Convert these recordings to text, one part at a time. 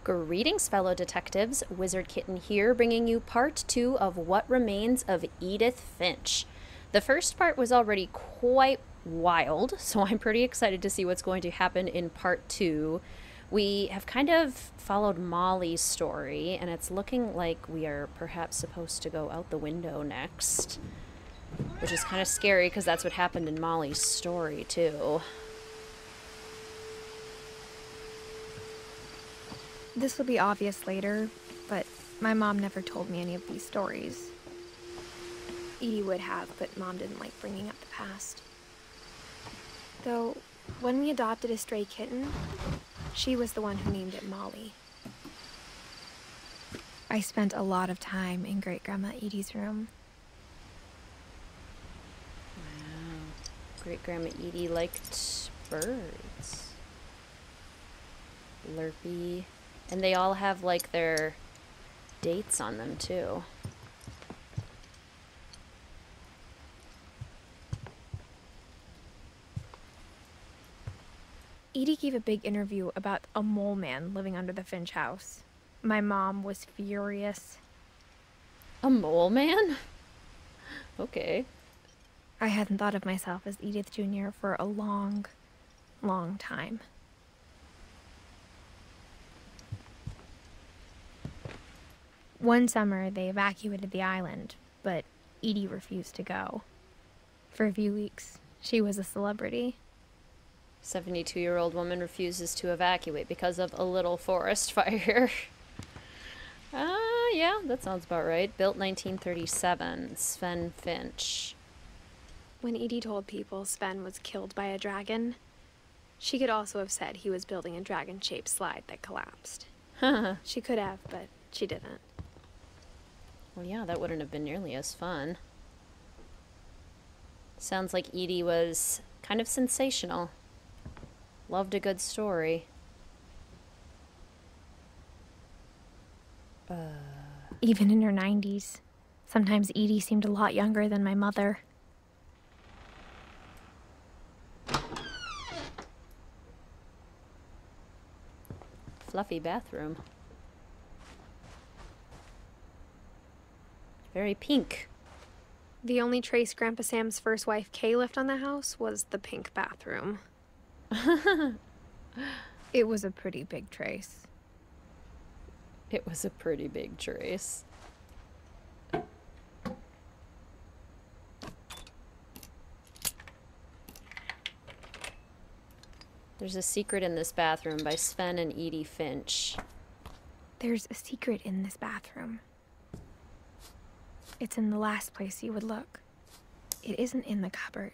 Greetings, fellow detectives. Wizard Kitten here, bringing you part 2 of What Remains of Edith Finch. The first part was already quite wild, so I'm pretty excited to see what's going to happen in part 2. We have kind of followed Molly's story, and it's looking like we are perhaps supposed to go out the window next. Which is kind of scary, because that's what happened in Molly's story, too. This will be obvious later, but my mom never told me any of these stories. Edie would have, but Mom didn't like bringing up the past. Though, when we adopted a stray kitten, she was the one who named it Molly. I spent a lot of time in Great-Grandma Edie's room. Wow. Great-Grandma Edie liked birds. Lurpy. And they all have, like, their dates on them, too. Edie gave a big interview about a mole man living under the Finch house. My mom was furious. A mole man? Okay. I hadn't thought of myself as Edith Jr. for a long, long time. One summer, they evacuated the island, but Edie refused to go. For a few weeks, she was a celebrity. 72-year-old woman refuses to evacuate because of a little forest fire. Yeah, that sounds about right. Built 1937, Sven Finch. When Edie told people Sven was killed by a dragon, she could also have said he was building a dragon-shaped slide that collapsed. She could have, but she didn't. Well, yeah, that wouldn't have been nearly as fun. Sounds like Edie was kind of sensational. Loved a good story. Even in her 90s, sometimes Edie seemed a lot younger than my mother. Fluffy bathroom. Very pink. The only trace Grandpa Sam's first wife, Kay, left on the house was the pink bathroom. It was a pretty big trace. It was a pretty big trace. There's a secret in this bathroom by Sven and Edie Finch. There's a secret in this bathroom. It's in the last place you would look. It isn't in the cupboard.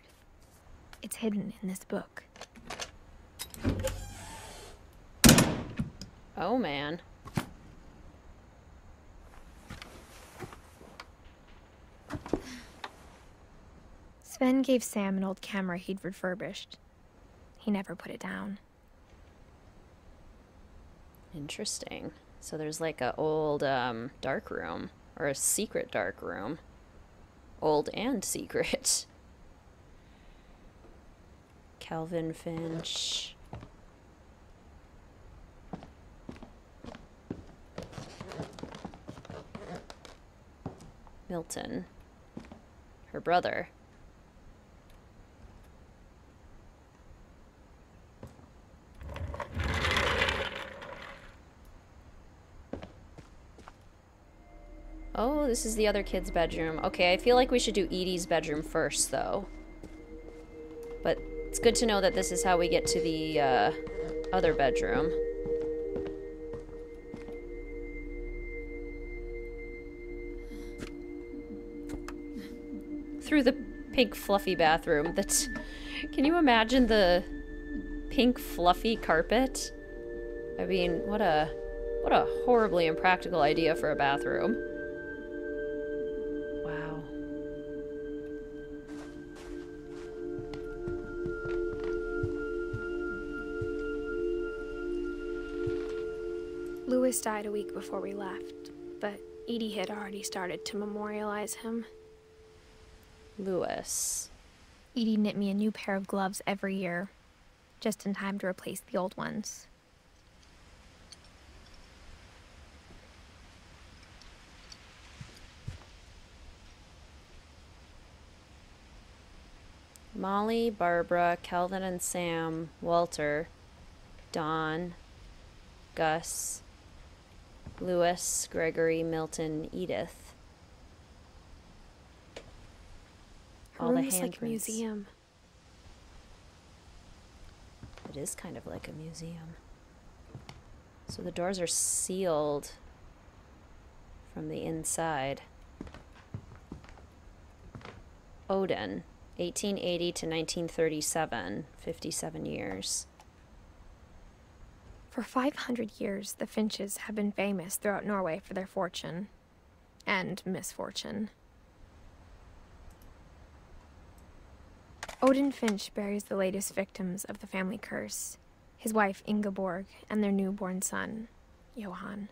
It's hidden in this book. Oh, man. Sven gave Sam an old camera he'd refurbished. He never put it down. Interesting. So there's like a old dark room. Or a secret dark room. Old and secret. Calvin Finch. Milton. Her brother. Oh, this is the other kid's bedroom. Okay, I feel like we should do Edie's bedroom first, though. But it's good to know that this is how we get to the other bedroom. Through the pink fluffy bathroom. That's... Can you imagine the pink fluffy carpet? I mean, what a horribly impractical idea for a bathroom. Wow. Louis died a week before we left, but Edie had already started to memorialize him. Louis. Edie knit me a new pair of gloves every year, just in time to replace the old ones. Molly, Barbara, Calvin and Sam, Walter, Don, Gus, Lewis, Gregory, Milton, Edith. Her All the room's like a handprints. museum. It is kind of like a museum. So the doors are sealed from the inside. Odin, 1880 to 1937, 57 years. For 500 years, the Finches have been famous throughout Norway for their fortune. And misfortune. Odin Finch buries the latest victims of the family curse, his wife Ingeborg and their newborn son, Johan.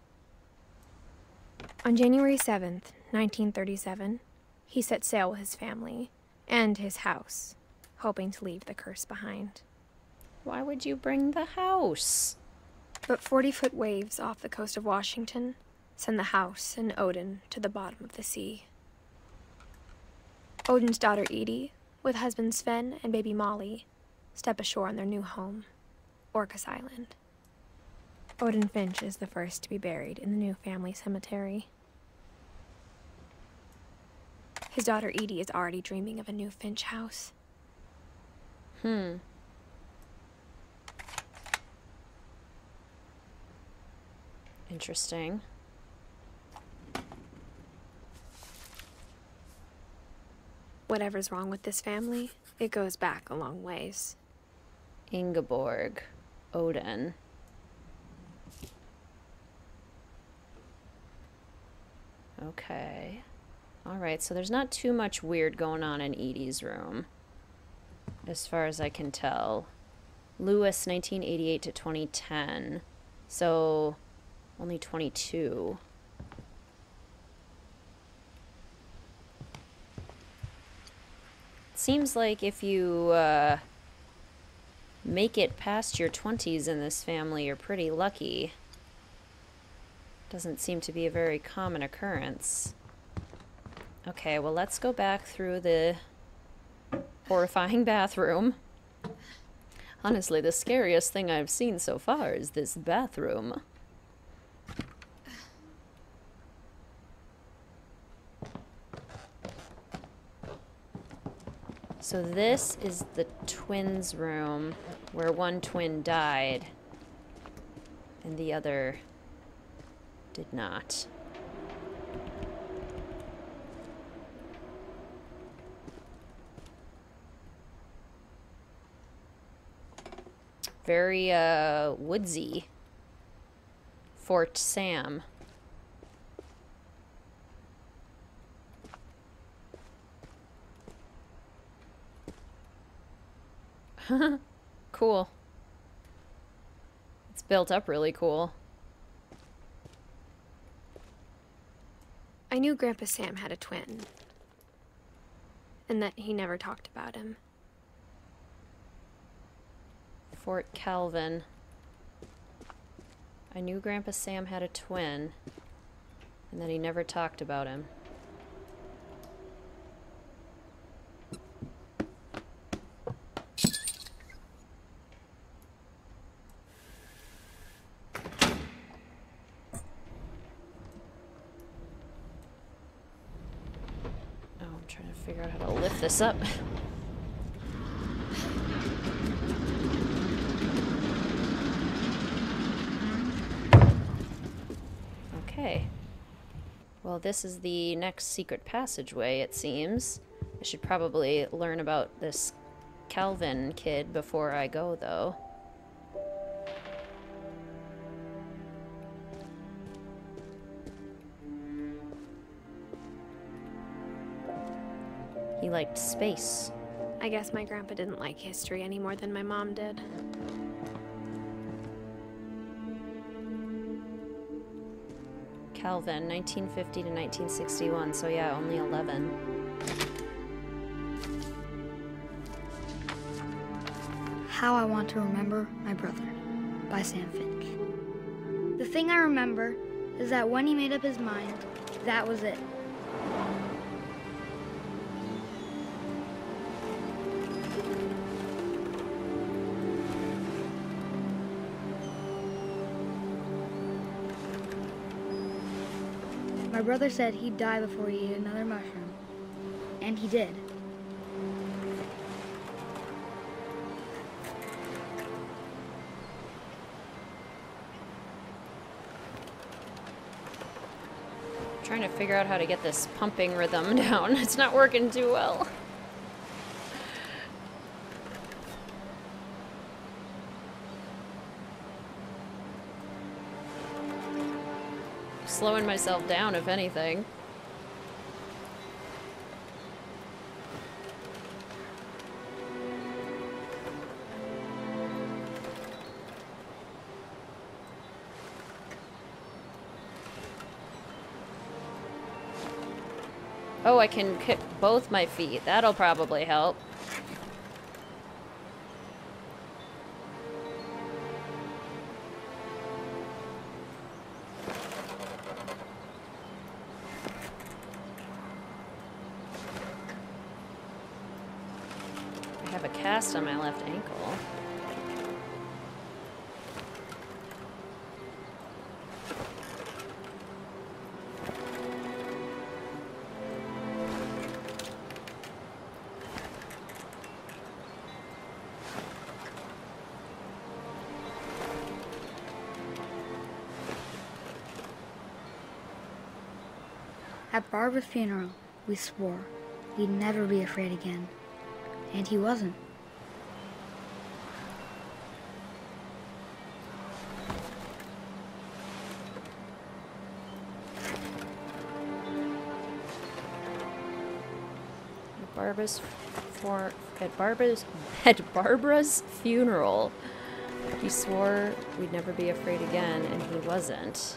On January 7th, 1937, he set sail with his family and his house, hoping to leave the curse behind. Why would you bring the house? But 40-foot waves off the coast of Washington send the house and Odin to the bottom of the sea. Odin's daughter Edith, with husband Sven and baby Molly, step ashore on their new home, Orcas Island. Odin Finch is the first to be buried in the new family cemetery. His daughter Edie is already dreaming of a new Finch house. Interesting. Whatever's wrong with this family, it goes back a long ways. Ingeborg, Odin. Okay. Alright, so there's not too much weird going on in Edie's room, as far as I can tell. Lewis, 1988 to 2010. So, only 22. Seems like if you make it past your 20s in this family, you're pretty lucky. Doesn't seem to be a very common occurrence. Okay, well, let's go back through the horrifying bathroom. Honestly, the scariest thing I've seen so far is this bathroom. So this is the twins' room where one twin died and the other did not. Very woodsy. Fort Sam. Cool. It's built up really cool. I knew Grandpa Sam had a twin, and that he never talked about him. Fort Calvin. I knew Grandpa Sam had a twin, and that he never talked about him. Oh, I'm trying to figure out how to lift this up. Okay. Well, this is the next secret passageway, it seems. I should probably learn about this Calvin kid before I go, though. He liked space. I guess my grandpa didn't like history any more than my mom did. Calvin, 1950 to 1961, so yeah, only 11. How I Want to Remember My Brother by Sam Finch. The thing I remember is that when he made up his mind, that was it. My brother said he'd die before he ate another mushroom. And he did. Trying to figure out how to get this pumping rhythm down. It's not working too well. Slowing myself down, if anything. Oh, I can kick both my feet. That'll probably help. I have a cast on my left ankle. At Barbara's funeral, we swore we'd never be afraid again. And he wasn't. At Barbara's funeral, he swore we'd never be afraid again, and he wasn't.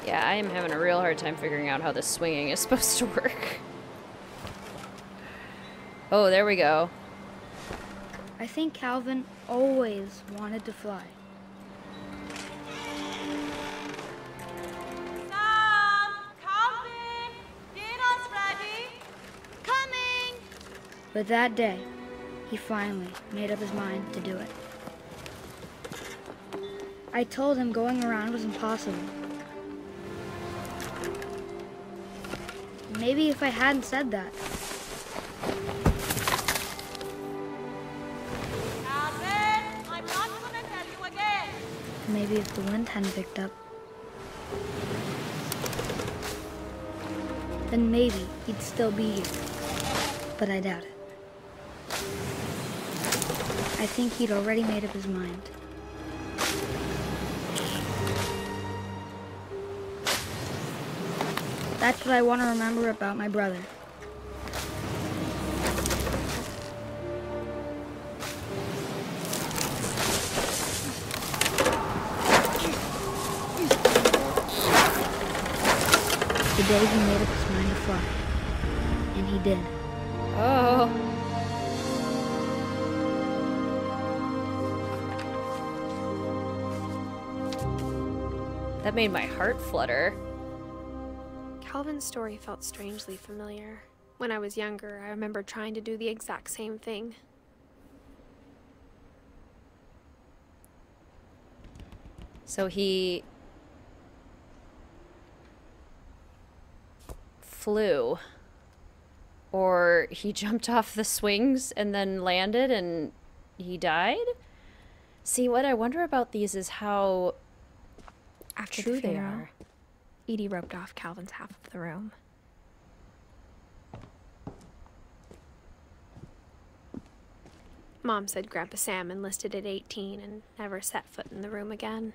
Yeah, I am having a real hard time figuring out how this swinging is supposed to work. Oh, there we go. I think Calvin always wanted to fly. Sam! Calvin! Dinner's ready! Coming! But that day, he finally made up his mind to do it. I told him going around was impossible. Maybe if I hadn't said that. Calvin! I'm not gonna tell you again! Maybe if the wind hadn't picked up. Then maybe he'd still be here. But I doubt it. I think he'd already made up his mind. That's what I want to remember about my brother. The day he made up his mind to fly. And he did. Oh. That made my heart flutter. Calvin's story felt strangely familiar. When I was younger, I remember trying to do the exact same thing. So he flew, or he jumped off the swings and then landed and he died? See, what I wonder about these is how After true the they funeral, are. Edie roped off Calvin's half of the room. Mom said Grandpa Sam enlisted at 18 and never set foot in the room again.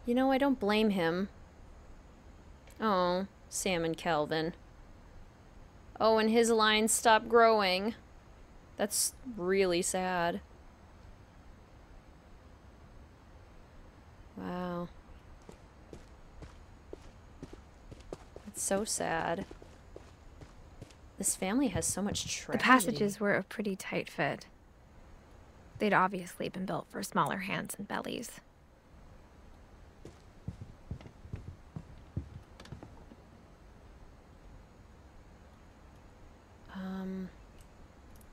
You know, I don't blame him. Oh, Sam and Calvin. Oh, and his lines stopped growing. That's really sad. Wow. It's so sad. This family has so much tragedy. The passages were a pretty tight fit. They'd obviously been built for smaller hands and bellies.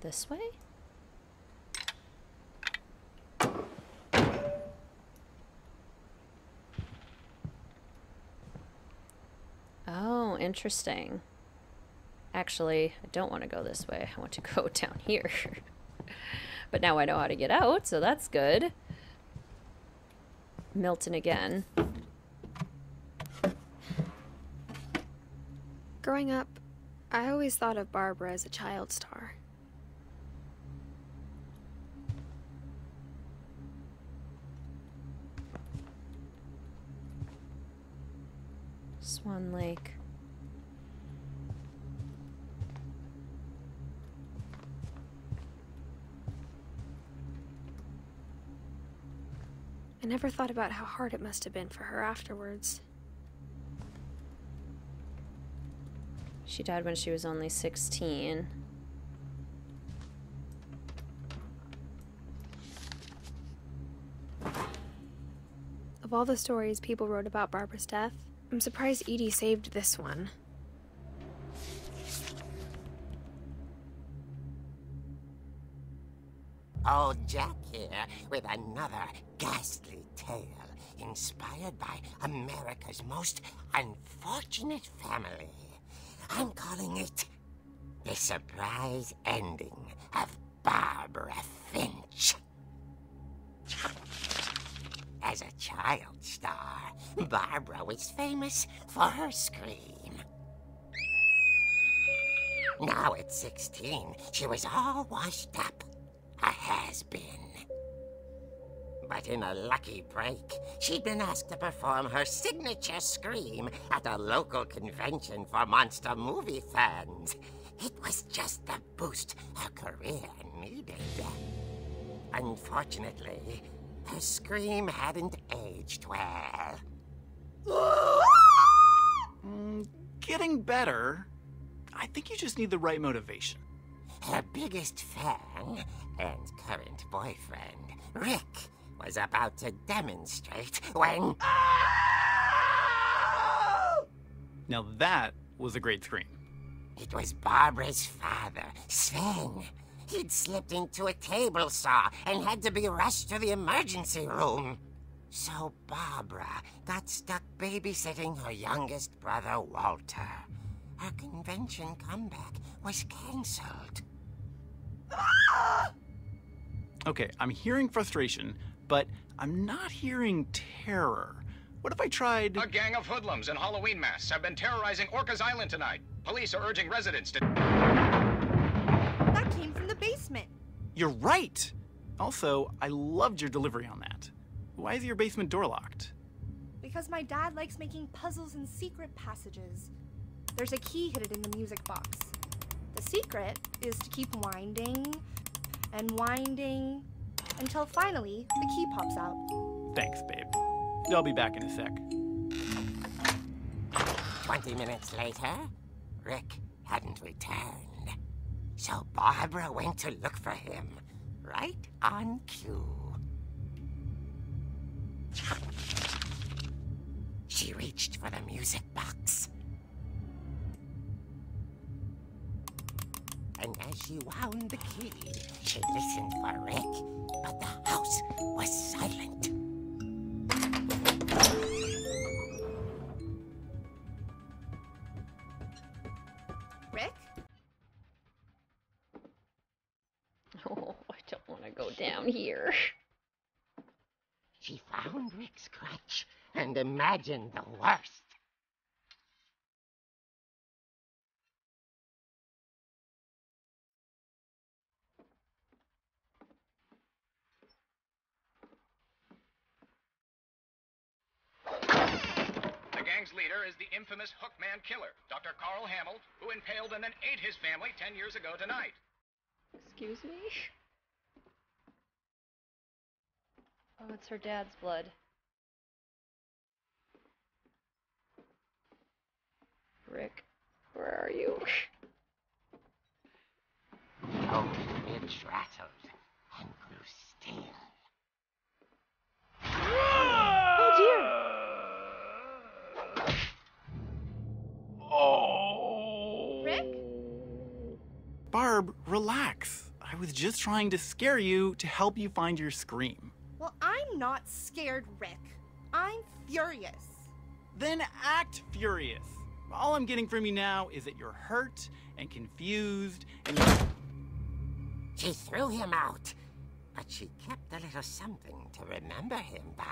This way? Oh, interesting. Actually, I don't want to go this way. I want to go down here. But now I know how to get out, so that's good. Milton again. Growing up, I always thought of Barbara as a child star. Swan Lake. I never thought about how hard it must have been for her afterwards. She died when she was only 16. Of all the stories people wrote about Barbara's death, I'm surprised Edie saved this one. Old Jack here with another ghastly tale inspired by America's most unfortunate family. I'm calling it The Surprise Ending of Barbara Finch. As a child star, Barbara was famous for her scream. Now at 16, she was all washed up. A has-been. But in a lucky break, she'd been asked to perform her signature scream at a local convention for monster movie fans. It was just the boost her career needed. Unfortunately, her scream hadn't aged well. Getting better. I think you just need the right motivation. Her biggest fan and current boyfriend, Rick, was about to demonstrate when... Now that was a great scream. It was Barbara's father, Sven. He'd slipped into a table saw and had to be rushed to the emergency room. So Barbara got stuck babysitting her youngest brother, Walter. Her convention comeback was cancelled. Okay, I'm hearing frustration, but I'm not hearing terror. What if I tried... A gang of hoodlums in Halloween masks have been terrorizing Orcas Island tonight. Police are urging residents to... That came from the basement. You're right! Also, I loved your delivery on that. Why is your basement door locked? Because my dad likes making puzzles and secret passages. There's a key hidden in the music box. The secret is to keep winding and winding until finally the key pops out. Thanks, babe. I'll be back in a sec. 20 minutes later, Rick hadn't returned. So Barbara went to look for him, right on cue. She reached for the music box. And as she wound the key, she listened for Rick, but the house was silent. Rick? Oh, I don't want to go down here. She found Rick's crutch and imagined the worst. The gang's leader is the infamous Hookman killer, Dr. Carl Hamill, who impaled and then ate his family 10 years ago tonight. Excuse me? Oh, it's her dad's blood. Rick, where are you? The old bitch rattled and grew still. Oh dear! Oh! Rick? Barb, relax. I was just trying to scare you to help you find your scream. Well, I'm not scared, Rick. I'm furious. Then act furious. All I'm getting from you now is that you're hurt and confused and you... She threw him out, but she kept a little something to remember him by.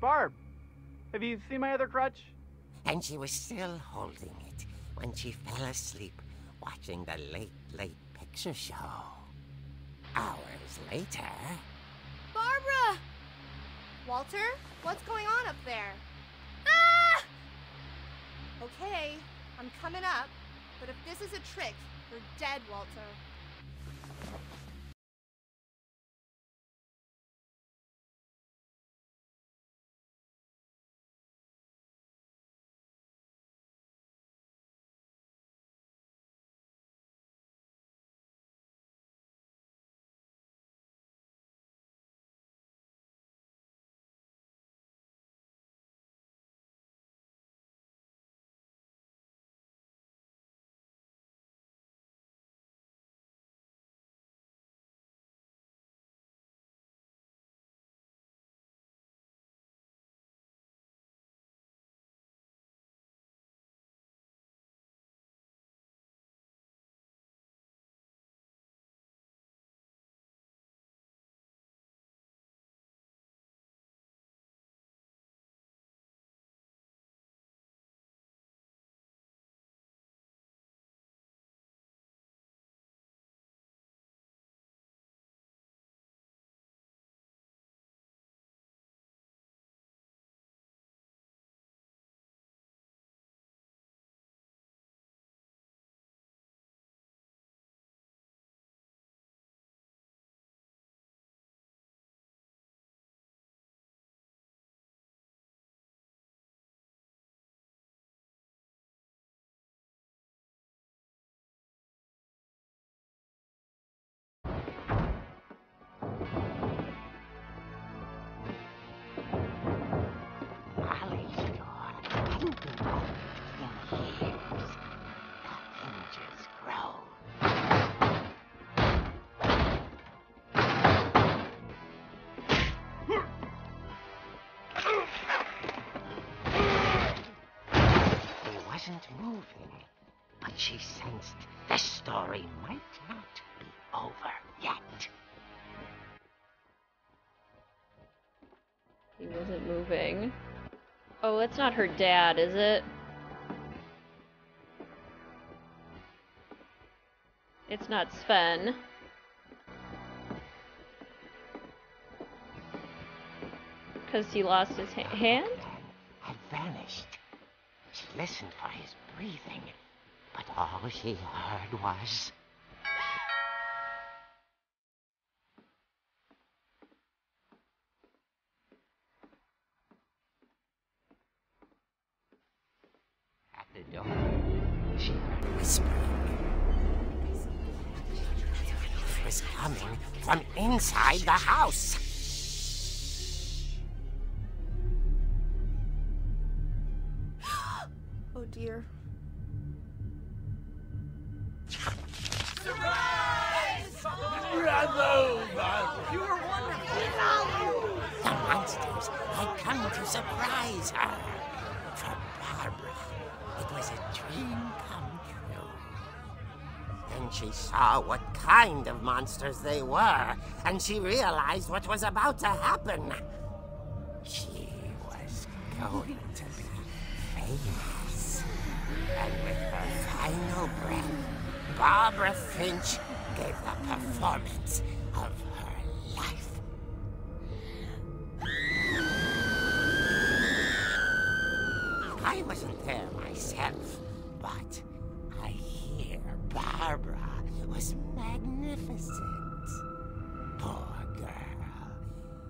Barb, have you seen my other crutch? And she was still holding it when she fell asleep watching the late picture show. Hours later... Barbara! Walter, what's going on up there? Ah! Okay, I'm coming up, but if this is a trick, you're dead, Walter. Moving, but she sensed the story might not be over yet. He wasn't moving. Oh, it's not her dad, is it? It's not Sven. Because he lost his hand? Had vanished. She listened for his breathing, but all she heard was... At the door, she heard whispering. It was coming from inside the house. Oh dear. The monsters had come to surprise her. For Barbara, it was a dream come true. Then she saw what kind of monsters they were, and she realized what was about to happen. She was going to be famous. And with her final breath, Barbara Finch gave the performance of her life. I wasn't there myself, but I hear Barbara was magnificent. Poor girl.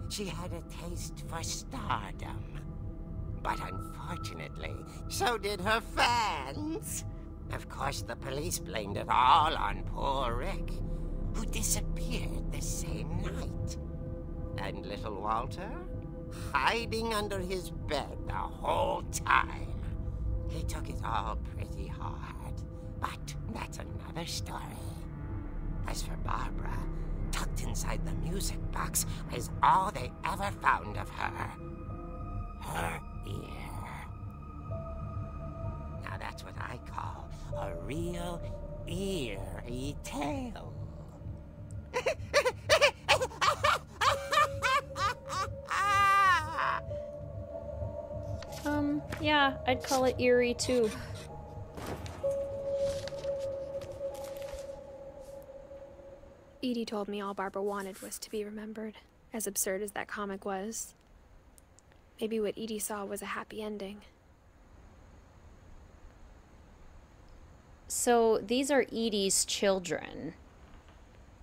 She had a taste for stardom. But unfortunately, so did her fans. Of course, the police blamed it all on poor Rick, who disappeared the same night. And little Walter, hiding under his bed the whole time. He took it all pretty hard, but that's another story. As for Barbara, tucked inside the music box is all they ever found of her. Her ear. Now that's what I call a real eerie tale. Yeah, I'd call it eerie too. Edie told me all Barbara wanted was to be remembered, as absurd as that comic was. Maybe what Edie saw was a happy ending. So these are Edie's children.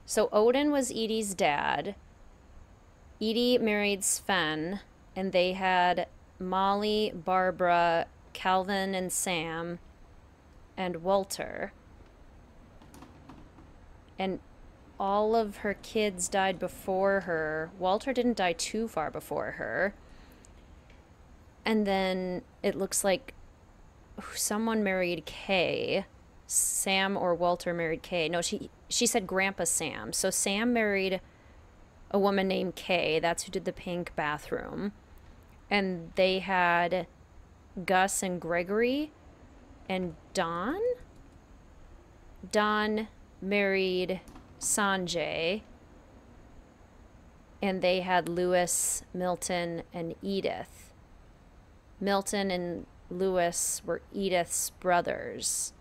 So Odin was Edie's dad. Edie married Sven, and they had Molly, Barbara, Calvin and Sam, and Walter. And all of her kids died before her. Walter didn't die too far before her. And then it looks like someone married Kay. Sam or Walter married Kay. No, she said Grandpa Sam. So Sam married a woman named Kay. That's who did the pink bathroom. And they had Gus and Gregory and Don. Don married Sanjay. And they had Lewis, Milton, and Edith. Milton and Lewis were Edith's brothers.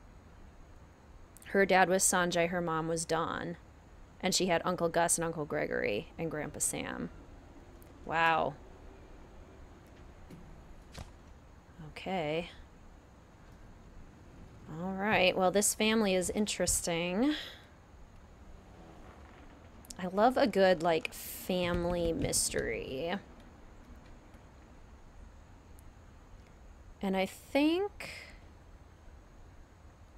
Her dad was Sanjay, her mom was Dawn. And she had Uncle Gus and Uncle Gregory and Grandpa Sam. Wow. Okay. All right. Well, this family is interesting. I love a good, like, family mystery. And I think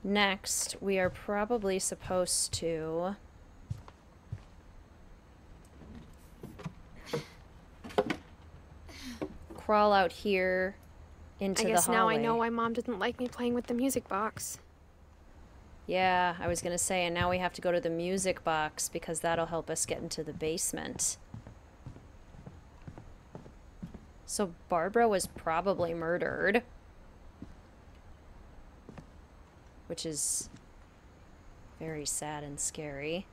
next we are probably supposed to crawl out here into the hallway. I guess now I know why Mom didn't like me playing with the music box. Yeah, I was gonna say, and now we have to go to the music box because that'll help us get into the basement. So Barbara was probably murdered. Which is very sad and scary.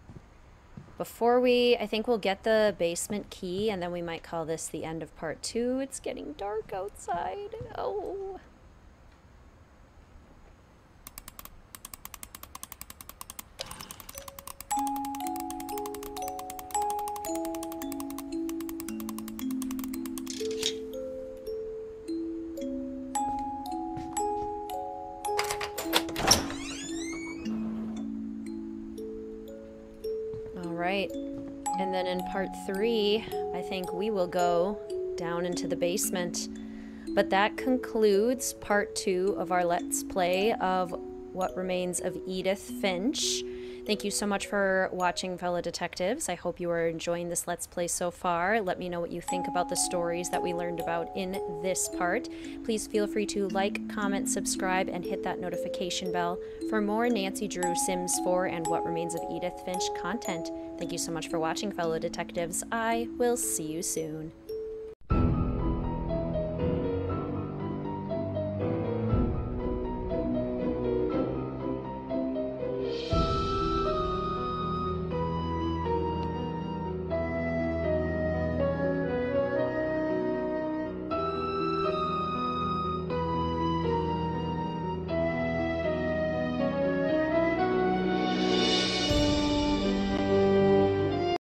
Before I think we'll get the basement key, and then we might call this the end of part 2. It's getting dark outside. Oh. Right. And then in part 3, I think we will go down into the basement. But that concludes part 2 of our Let's Play of What Remains of Edith Finch. Thank you so much for watching, fellow detectives. I hope you are enjoying this Let's Play so far. Let me know what you think about the stories that we learned about in this part. Please feel free to like, comment, subscribe, and hit that notification bell for more Nancy Drew Sims 4 and What Remains of Edith Finch content. Thank you so much for watching, fellow detectives. I will see you soon.